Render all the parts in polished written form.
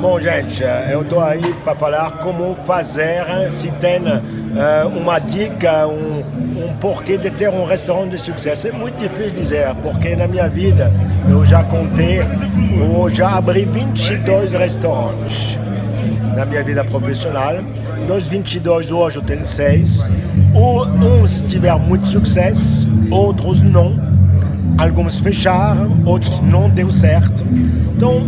Bom, gente, eu estou aí para falar como fazer, se tem uma dica, porquê de ter um restaurante de sucesso. É muito difícil dizer, porque na minha vida eu já contei, eu já abri 22 restaurantes na minha vida profissional. Dos 22 hoje eu tenho 6. Uns tiveram muito sucesso, outros não. Alguns fecharam, outros não deu certo. Então,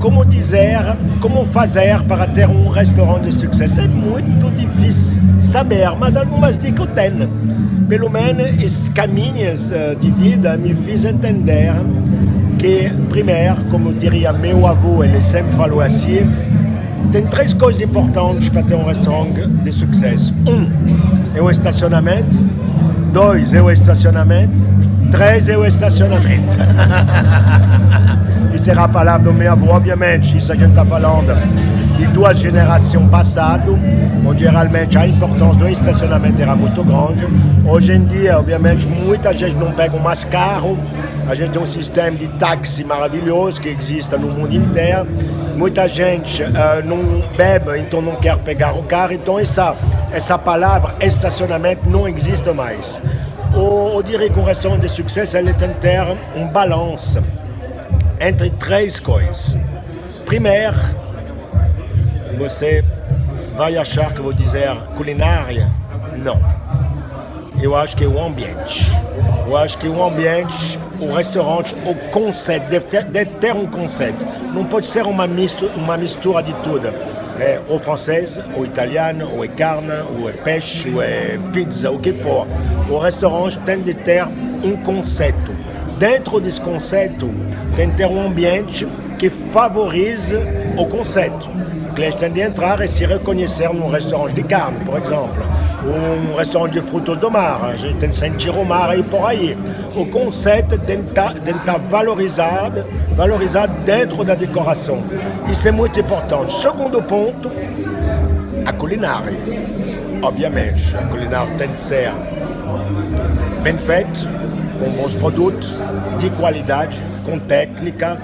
como fazer para ter um restaurante de sucesso? É muito difícil saber, mas algumas dicas eu tenho. Pelo menos esses caminhos de vida me fiz entender que, primeiro, como diria meu avô, ele sempre falou assim, tem 3 coisas importantes para ter um restaurante de sucesso. 1 é o estacionamento, 2 é o estacionamento, 3 é o estacionamento. Isso era a palavra do meu avô, obviamente. Isso a gente está falando de 2 gerações passadas, onde geralmente a importância do estacionamento era muito grande. Hoje em dia, obviamente, muita gente não pega mais carro. A gente tem um sistema de táxi maravilhoso que existe no mundo inteiro. Muita gente não bebe, então não quer pegar o carro. Então essa palavra estacionamento não existe mais. Eu diria que o restaurante de sucesso ele tem que ter um balanço entre 3 coisas. Primeiro, você vai achar que eu vou dizer culinária? Não. Eu acho que é o ambiente. Eu acho que o ambiente, o restaurante, o conceito, deve ter um conceito. Não pode ser uma mistura de tudo. É ou francês, ou italiano, ou é carne, ou é peixe, ou é pizza, o que for. O restaurante tem de ter um conceito. Dentro desse conceito, tem que ter um ambiente que favorise o conceito. O cliente tem de entrar e se reconhecer num restaurante de carne, por exemplo, ou um restaurante de frutos do mar. A gente tem de sentir o mar aí por aí. O conceito tem de estar valorizado dentro da decoração. Isso é muito importante. Segundo ponto, a culinária. Obviamente, a culinária tem de ser bem feita, com bons produtos, de qualidade, com técnica.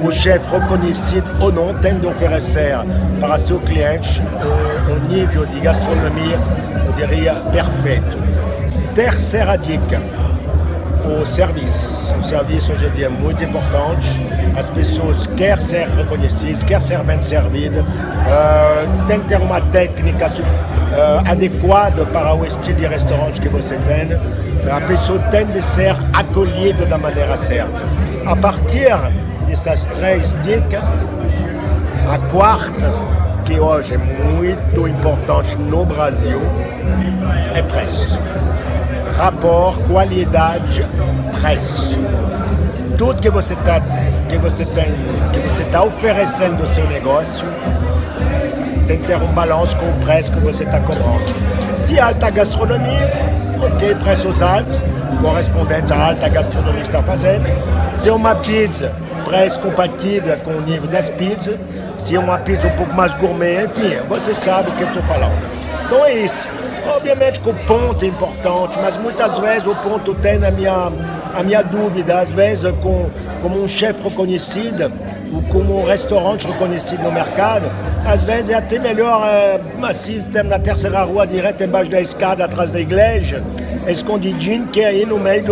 O chefe reconhecido ou não tem de oferecer para seu cliente um nível de gastronomia, eu diria, perfeito. Terceira dica, o serviço. O serviço hoje em dia é muito importante. As pessoas querem ser reconhecidas, querem ser bem servidas, tem que ter uma técnica adequada para o estilo de restaurante que você tem. A pessoa tem de ser acolhida da maneira certa. A partir dessas 3 dicas, a quarta, que hoje é muito importante no Brasil, é preço. Rapport, qualidade, preço. Tudo que você está oferecendo no seu negócio tem que ter um balanço com o preço que você está cobrando. Se alta gastronomia, ok, preços altos, correspondente à alta gastronomia que está fazendo. Se é uma pizza, preço compatível com o nível das pizzas. Se é uma pizza um pouco mais gourmet, enfim, você sabe o que eu estou falando. Então é isso. Obviamente que o ponto é importante, mas muitas vezes o ponto tem a minha dúvida. Às vezes, como um chefe reconhecido, ou como um restaurante reconhecido no mercado, às vezes é até melhor, assim, na terceira rua, direto embaixo da escada, atrás da igreja, escondidinho, que é aí no meio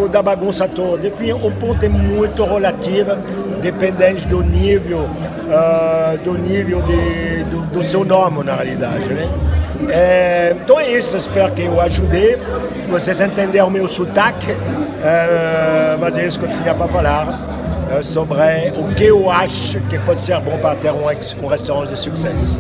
da bagunça toda. Enfim, o ponto é muito relativo, dependendo do nível do seu nome, na realidade, né? Então é isso, espero que eu ajudei, que vocês entenderam o meu sotaque, mas é isso que eu tinha para falar sobre o que eu acho que pode ser bom para ter um restaurante de sucesso.